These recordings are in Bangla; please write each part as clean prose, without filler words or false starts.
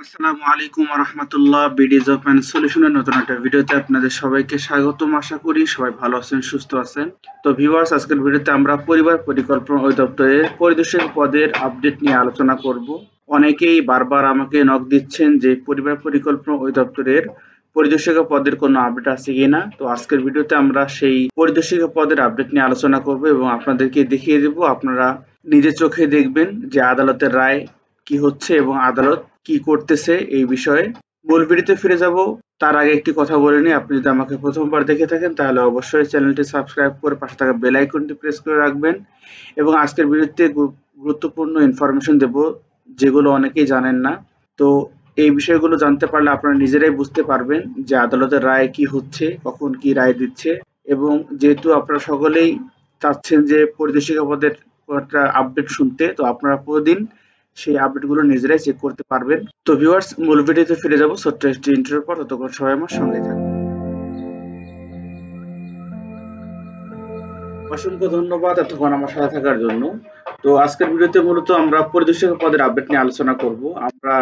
আসসালামু আলাইকুম রহমতুল্লাহ। বিডিজ ওপেন সলিউশনের নতুন একটা ভিডিওতে আপনাদের সবাইকে স্বাগতম। আশা করি সবাই ভালো আছেন, সুস্থ আছেন। তো ভিউয়ার্স, আজকের ভিডিওতে আমরা পরিবার পরিকল্পনা অধিদপ্তরের পরিদর্শক পদের আপডেট নিয়ে আলোচনা করব। অনেকেই বারবার আমাকে নক দিচ্ছেন যে পরিবার পরিকল্পনা অধিদপ্তরের পরিদর্শক পদের কোনো আপডেট আছে কিনা। তো আজকের ভিডিওতে আমরা সেই পরিদর্শক পদের আপডেট নিয়ে আলোচনা করব এবং আপনাদেরকে দেখিয়ে দেব। আপনারা নিজের চোখে দেখবেন যে আদালতের রায় কি হচ্ছে এবং আদালত কি করতেছে এই বিষয়ে। মূল ভিডিওতে ফিরে যাব তার আগে একটি কথা বলে নিই। আপনি যদি আমাকে প্রথমবার দেখে থাকেন তাহলে অবশ্যই চ্যানেলটি সাবস্ক্রাইব করে পাশে থাকা বেল আইকনটি প্রেস করে রাখবেন এবং আজকের ভিডিওতে গুরুত্বপূর্ণ ইনফরমেশন দেব যেগুলো অনেকেই জানেন না। তো এই বিষয়গুলো জানতে পারলে আপনারা নিজেরাই বুঝতে পারবেন যে আদালতের রায় কি হচ্ছে, কখন কি রায় দিচ্ছে। এবং যেহেতু আপনারা সকলেই চাচ্ছেন যে পরিদর্শিকা পদের একটা আপডেট শুনতে, তো আপনারা প্রতিদিন সেই আপডেটগুলো নিজেরাই চেক করতে পারবেন। তো ভিউয়ার্স, মূল ভিডিওতে ফিরে যাব ছোট্ট একটি ইন্টারভিউর পর। ততক্ষণ সবাই আমার সঙ্গে থাকুন। অসংখ্য ধন্যবাদ এতক্ষণ আমার সাথে থাকার জন্য। তো আজকের ভিডিওতে মূলত আমরা পরিদর্শক পদের আপডেট নিয়ে আলোচনা করব। আমরা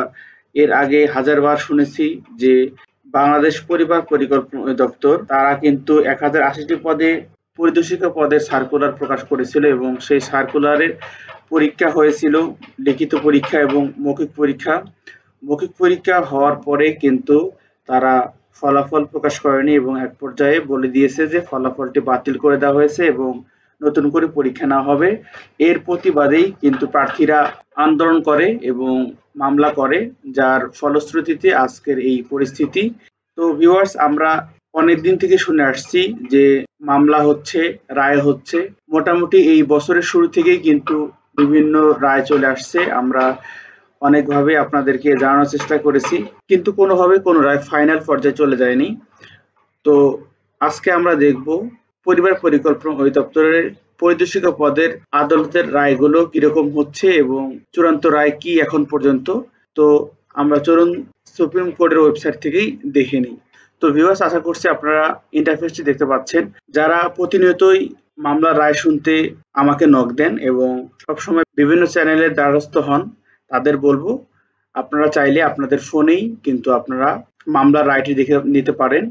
এর আগে হাজারবার শুনেছি যে বাংলাদেশ পরিবার পরিকল্পনা দপ্তর তারা কিন্তু 1080টি পদে পরিদর্শক পদের সার্কুলার প্রকাশ করেছিল এবং সেই সার্কুলারের পরীক্ষা হয়েছিল লিখিত পরীক্ষা এবং মৌখিক পরীক্ষা। মৌখিক পরীক্ষা হওয়ার পরে কিন্তু তারা ফলাফল প্রকাশ করেনি এবং এক পর্যায়ে বলে দিয়েছে যে ফলাফলটি বাতিল করে দেওয়া হয়েছে এবং নতুন করে পরীক্ষা নেওয়া হবে। এর প্রতিবাদেই কিন্তু প্রার্থীরা আন্দোলন করে এবং মামলা করে, যার ফলশ্রুতিতে আজকের এই পরিস্থিতি। তো ভিউয়ার্স, আমরা অনেকদিন থেকে শুনে আসছি যে মামলা হচ্ছে, রায় হচ্ছে। মোটামুটি এই বছরের শুরু থেকেই কিন্তু বিভিন্ন রায় চলে আসছে। আমরা অনেকভাবে আপনাদেরকে জানানোর চেষ্টা করেছি, কিন্তু কোনোভাবে কোনো রায় ফাইনাল পর্যায়ে চলে যায়নি। তো আজকে আমরা দেখব পরিবার পরিকল্পনা অধিদপ্তরের পরিদর্শক পদের আদালতের রায়গুলো কিরকম হচ্ছে এবং চূড়ান্ত রায় কি এখন পর্যন্ত। তো আমরা চলুন সুপ্রিম কোর্টের ওয়েবসাইট থেকেই দেখে নিই। তো ভিউয়ার্স, আশা করছি আপনারা ইন্টারফেসটি দেখতে পাচ্ছেন। যারা প্রতিনিয়তই মামলার রায় শুনতে আমাকে নক দেন এবং সবসময় বিভিন্ন চ্যানেলের দ্বারস্থ হন, তাদের বলবো আপনারা চাইলে আপনাদের ফোনেই কিন্তু আপনারা মামলার রায়টি দেখে নিতে পারেন।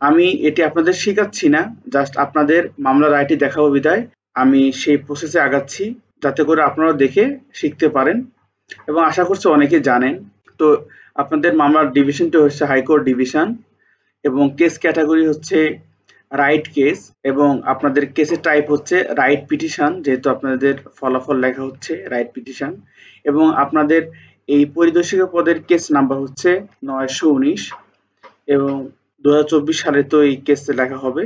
আমি এটি আপনাদের শেখাচ্ছি না, জাস্ট আপনাদের মামলার রায়টি দেখাবো বিধায় আমি সেই প্রসেসে আগাচ্ছি, যাতে করে আপনারা দেখে শিখতে পারেন এবং আশা করছি অনেকে জানেন। তো আপনাদের মামলার ডিভিশনটি হচ্ছে হাইকোর্ট ডিভিশন এবং কেস ক্যাটাগরি হচ্ছে রাইট কেস এবং আপনাদের কেসের টাইপ হচ্ছে রাইট পিটিশন, যেহেতু আপনাদের ফলাফল লেখা হচ্ছে রাইট পিটিশন। এবং আপনাদের এই পরিদর্শক পদের কেস নাম্বার হচ্ছে 919 এবং 2024 সালে তো এই কেসে লেখা হবে।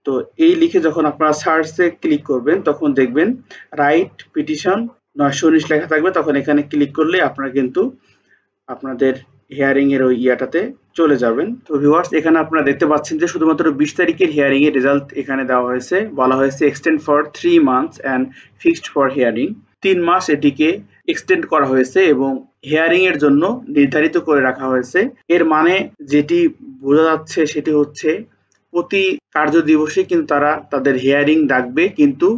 তো এই লিখে যখন আপনারা সার্চে ক্লিক করবেন তখন দেখবেন রাইট পিটিশন 919 লেখা থাকবে। তখন এখানে ক্লিক করলে আপনারা কিন্তু আপনাদের হিয়ারিং এর ওই ইয়াটাতে চলে যাবেন। তো ভিউয়ার্স, এখানে আপনারা দেখতে পাচ্ছেন যে শুধুমাত্র 20 তারিখের হিয়ারিং এর রেজাল্ট এখানে দেওয়া হয়েছে। বলা হয়েছে extend for 3 months and fixed for hearing. 3 মাস এটিকে এক্সটেন্ড করা হয়েছে এবং হিয়ারিং এর জন্য নির্ধারিত করে রাখা হয়েছে। এর মানে যেটি বোঝা যাচ্ছে সেটি হচ্ছে প্রতি কার্য দিবসে কিন্তু তারা তাদের হিয়ারিং ডাকবে, কিন্তু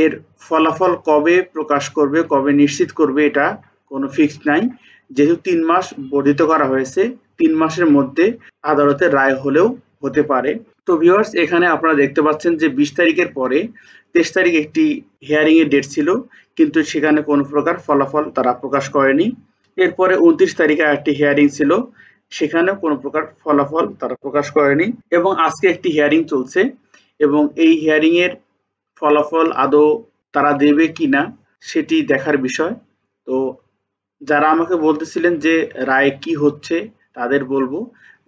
এর ফলাফল কবে প্রকাশ করবে, কবে নিশ্চিত করবে, এটা কোনো ফিক্সড নাই। যেহেতু 3 মাস বর্ধিত করা হয়েছে, 3 মাসের মধ্যে আদালতের রায় হলেও হতে পারে। তো ভিউয়ার্স, এখানে আপনারা দেখতে পাচ্ছেন যে 20 তারিখের পরে 23 তারিখ একটি হিয়ারিং এর ডেট ছিল, কিন্তু সেখানে কোনো প্রকার ফলাফল তারা প্রকাশ করেনি। এরপরে 29 তারিখে একটি হিয়ারিং ছিল, সেখানেও কোনো প্রকার ফলাফল তারা প্রকাশ করেনি। এবং আজকে একটি হিয়ারিং চলছে এবং এই হিয়ারিং এর ফলাফল আদৌ তারা দেবে কিনা সেটি দেখার বিষয়। তো যারা আমাকে বলতেছিলেন যে রায় কি হচ্ছে, তাদের বলবো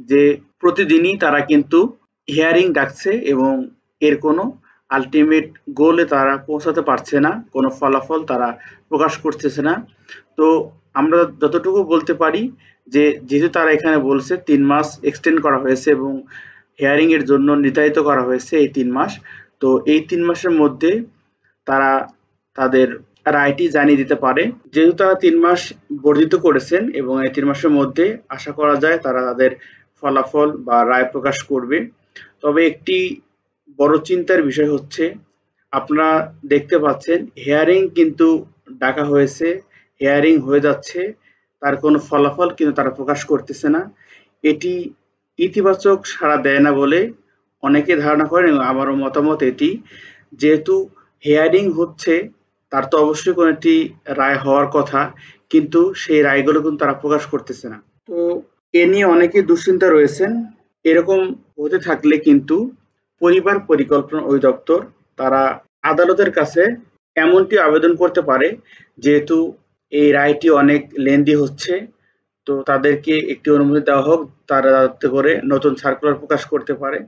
যে প্রতিদিনই তারা কিন্তু হিয়ারিং ডাকছে এবং এর কোনো আলটিমেট গোলে তারা পৌঁছাতে পারছে না, কোনো ফলাফল তারা প্রকাশ করতেছে না। তো আমরা যতটুকু বলতে পারি যে যেহেতু তারা এখানে বলছে 3 মাস এক্সটেন্ড করা হয়েছে এবং হিয়ারিং এর জন্য নির্ধারিত করা হয়েছে এই 3 মাস। তো এই 3 মাসের মধ্যে তারা তাদের রায়টি জানিয়ে দিতে পারে। যেহেতু তারা 3 মাস বর্ধিত করেছেন এবং এই 3 মাসের মধ্যে আশা করা যায় তারা তাদের ফলাফল বা রায় প্রকাশ করবে। তবে একটি বড় চিন্তার বিষয় হচ্ছে, আপনারা দেখতে পাচ্ছেন হিয়ারিং কিন্তু ডাকা হয়েছে, হিয়ারিং হয়ে যাচ্ছে, তার কোনো ফলাফল কিন্তু তারা প্রকাশ করতেছে না। এটি ইতিবাচক সাড়া দেয় না বলে অনেকে ধারণা করেন এবং আমারও মতামত এটি। যেহেতু হিয়ারিং হচ্ছে, তার তো অবশ্যই কোনো একটি রায় হওয়ার কথা, কিন্তু সেই রায়গুলো কিন্তু তারা প্রকাশ করতেছে না। তো এ নিয়ে অনেকে দুশ্চিন্তা রয়েছেন। এরকম হতে থাকলে কিন্তু পরিবার পরিকল্পনা অধিদপ্তর তারা আদালতের কাছে এমনটি আবেদন করতে পারে, যেহেতু এই রায়টি অনেক লেন্দি হচ্ছে, তো তাদেরকে একটি অনুমতি দেওয়া হোক, তারা যাতে করে নতুন সার্কুলার প্রকাশ করতে পারে।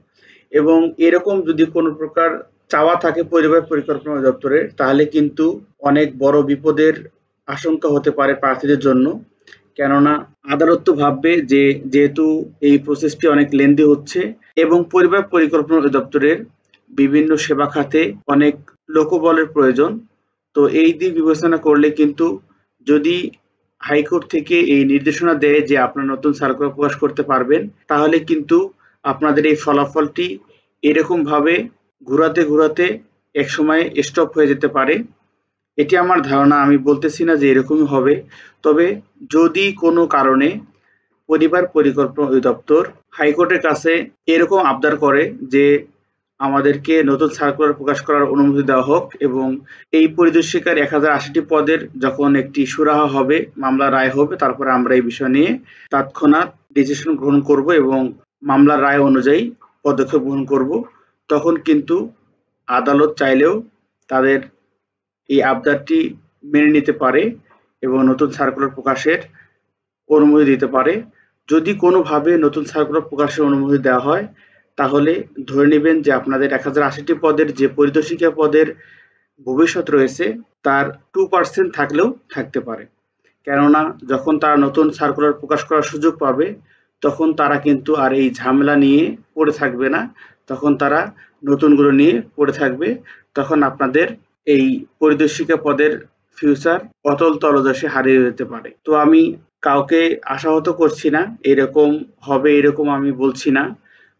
এবং এরকম যদি কোনো প্রকার চাওয়া থাকে পরিবার পরিকল্পনা অধিদপ্তরের, তাহলে কিন্তু অনেক বড় বিপদের আশঙ্কা হতে পারে প্রার্থীদের জন্য। কেননা আদালত তো ভাববে যে যেহেতু এই প্রসেসটি অনেক লেন্দি হচ্ছে এবং পরিবার পরিকল্পনা অধিদপ্তরের বিভিন্ন সেবা খাতে অনেক লোকবলের প্রয়োজন, তো এই দিক বিবেচনা করলে কিন্তু যদি হাইকোর্ট থেকে এই নির্দেশনা দেয় যে আপনারা নতুন সার্কুলার প্রকাশ করতে পারবেন, তাহলে কিন্তু আপনাদের এই ফলাফলটি এরকম ভাবে ঘুরাতে ঘুরাতে একসময় স্টপ হয়ে যেতে পারে। এটি আমার ধারণা, আমি বলতেছি না যে এরকমই হবে। তবে যদি কোনো কারণে পরিবার পরিকল্পনা অধিদপ্তর হাইকোর্টের কাছে এরকম আবদার করে যে আমাদেরকে নতুন সার্কুলার প্রকাশ করার অনুমতি দেওয়া হোক এবং এই পরিদর্শিকার 1080টি পদের যখন একটি সুরাহা হবে, মামলার রায় হবে, তারপরে আমরা এই বিষয় নিয়ে তৎক্ষণাৎ ডিসিশন গ্রহণ করব এবং মামলার রায় অনুযায়ী পদক্ষেপ গ্রহণ করব, তখন কিন্তু আদালত চাইলেও তাদের এই আবদারটি মেনে নিতে পারে এবং নতুন সার্কুলার প্রকাশের অনুমতি দিতে পারে। যদি কোনোভাবে নতুন সার্কুলার প্রকাশের অনুমতি দেওয়া হয়, তাহলে ধরে নেবেন যে আপনাদের 1080টি পদের যে পরিদর্শিকা পদের ভবিষ্যৎ রয়েছে তার 2% থাকলেও থাকতে পারে। কেননা যখন তারা নতুন সার্কুলার প্রকাশ করার সুযোগ পাবে, তখন তারা কিন্তু আর এই ঝামেলা নিয়ে পড়ে থাকবে না, তখন তারা নতুনগুলো নিয়ে পড়ে থাকবে। তখন আপনাদের এই পরিদর্শিকা পদের ফিউচার অতল তলদেশে হারিয়ে যেতে পারে। তো আমি কাউকে আশাহত করছি না, এরকম হবে এরকম আমি বলছি না,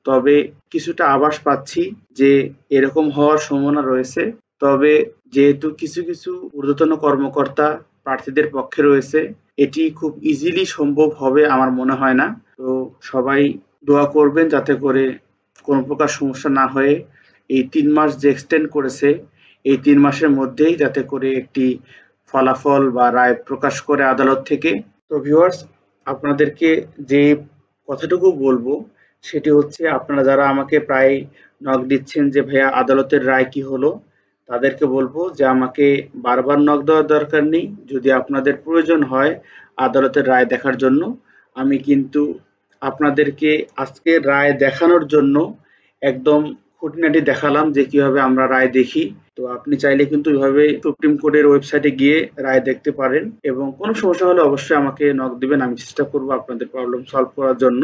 তবে কিছুটা আভাস পাচ্ছি যে এরকম হওয়ার সম্ভাবনা রয়েছে। তবে যেহেতু কিছু কিছু ঊর্ধ্বতন কর্মকর্তা প্রার্থীদের পক্ষে রয়েছে, এটি খুব ইজিলি সম্ভব হবে আমার মনে হয় না। তো সবাই দোয়া করবেন যাতে করে কোনো প্রকার সমস্যা না হয়ে এই 3 মাস যে এক্সটেন্ড করেছে, এই 3 মাসের মধ্যেই যাতে করে একটি ফলাফল বা রায় প্রকাশ করে আদালত থেকে। তো ভিউয়ার্স, আপনাদেরকে যে কথাটুকু বলবো সেটি হচ্ছে, আপনারা যারা আমাকে প্রায় নক দিচ্ছেন যে ভাইয়া আদালতের রায় কি হলো, তাদেরকে বলবো যে আমাকে বারবার নক দেওয়ার দরকার নেই। যদি আপনাদের প্রয়োজন হয় আদালতের রায় দেখার জন্য, আমি কিন্তু আপনাদেরকে আজকের রায় দেখানোর জন্য একদম খুঁটিনাটি দেখালাম যে কিভাবে আমরা রায় দেখি। তো আপনি চাইলে কিন্তু এভাবে সুপ্রিম কোর্টের ওয়েবসাইটে গিয়ে রায় দেখতে পারেন এবং কোনো সমস্যা হলে অবশ্যই আমাকে নক দিবেন, আমি চেষ্টা করব আপনাদের প্রবলেম সলভ করার জন্য।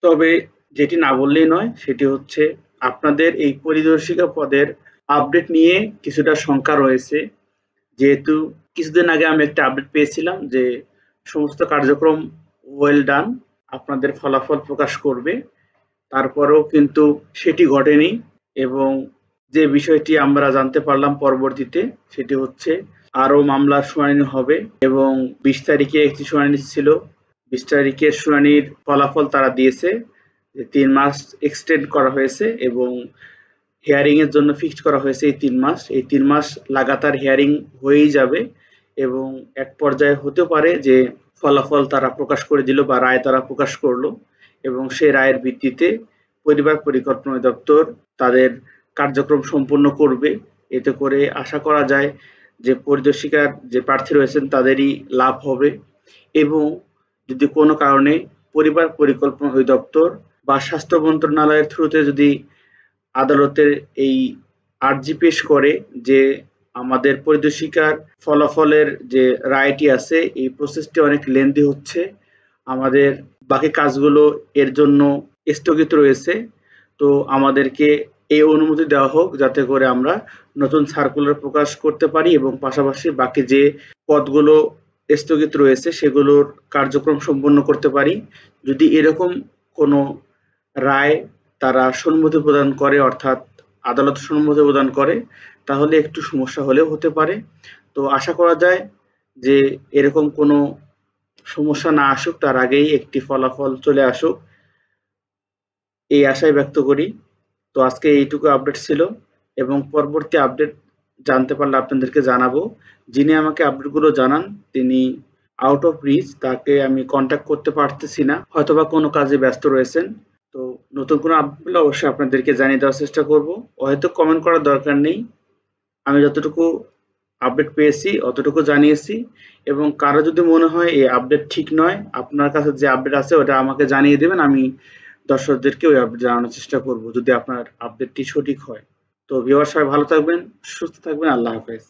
তবে যেটি না বললেই নয় সেটি হচ্ছে, আপনাদের এই পরিদর্শিকা পদের আপডেট নিয়ে কিছুটা শঙ্কা রয়েছে। যেহেতু কিছুদিন আগে আমি একটা আপডেট পেয়েছিলাম যে সমস্ত কার্যক্রম ওয়েল ডান, আপনাদের ফলাফল প্রকাশ করবে, তারপরেও কিন্তু সেটি ঘটেনি। এবং যে বিষয়টি আমরা জানতে পারলাম পরবর্তীতে, সেটি হচ্ছে আরো মামলার শুনানি হবে এবং 20 তারিখে একটি শুনানি ছিল। 20 তারিখের শুনানির ফলাফল তারা দিয়েছে যে 3 মাস এক্সটেন্ড করা হয়েছে এবং হিয়ারিং এর জন্য ফিক্সড করা হয়েছে এই 3 মাস। এই 3 মাস লাগাতার হিয়ারিং হয়েই যাবে এবং এক পর্যায়ে হতে পারে যে ফলাফল তারা প্রকাশ করে দিল বা রায় তারা প্রকাশ করলো এবং সেই রায়ের ভিত্তিতে পরিবার পরিকল্পনা দপ্তর তাদের কার্যক্রম সম্পূর্ণ করবে। এতে করে আশা করা যায় যে পরিদর্শিকার যে প্রার্থী রয়েছেন তাদেরই লাভ হবে। এবং যদি কোনো কারণে পরিবার পরিকল্পনা অধিদপ্তর বা স্বাস্থ্য মন্ত্রণালয়ের থ্রুতে যদি আদালতের এই আর্জি পেশ করে যে আমাদের পরিদর্শিকার ফলাফলের যে রায়টি আছে এই প্রসেসটি অনেক লেন্দি হচ্ছে, আমাদের বাকি কাজগুলো এর জন্য স্থগিত রয়েছে, তো আমাদেরকে এই অনুমতি দেওয়া হোক যাতে করে আমরা নতুন সার্কুলার প্রকাশ করতে পারি এবং পাশাপাশি বাকি যে পদগুলো স্থগিত রয়েছে সেগুলোর কার্যক্রম সম্পন্ন করতে পারি। যদি এরকম কোনো রায় তারা সম্মতি প্রদান করে, অর্থাৎ আদালত সম্মতি প্রদান করে, তাহলে একটু সমস্যা হলেও হতে পারে। তো আশা করা যায় যে এরকম কোনো সমস্যা না আসুক, তার আগেই একটি ফলাফল চলে আসুক, এই আশাই ব্যক্ত করি। তো আজকে এইটুকু আপডেট ছিল, এবং পরবর্তী আপডেট জানতে পারলে আপনাদেরকে জানাবো। যিনি আমাকে আপডেটগুলো জানান তিনি আউট অফ রিচ, তাকে আমি কন্ট্যাক্ট করতে পারতেছি না, হয়তোবা কোনো কাজে ব্যস্ত রয়েছেন। তো নতুন কোনো আপডেট পেলে অবশ্যই আপনাদেরকে জানিয়ে দেওয়ার চেষ্টা করব। হয়তো কমেন্ট করার দরকার নেই, আমি যতটুকু আপডেট পেয়েছি অতটুকু জানিয়েছি। এবং কারো যদি মনে হয় এই আপডেট ঠিক নয়, আপনার কাছে যে আপডেট আছে ওটা আমাকে জানিয়ে দেবেন, আমি দর্শকদেরকে ওই আপডেট জানানোর চেষ্টা করব যদি আপনার আপডেটটি সঠিক হয়। তো ভিউয়ার সবাই ভালো থাকবেন, সুস্থ থাকবেন, আল্লাহ হাফেজ।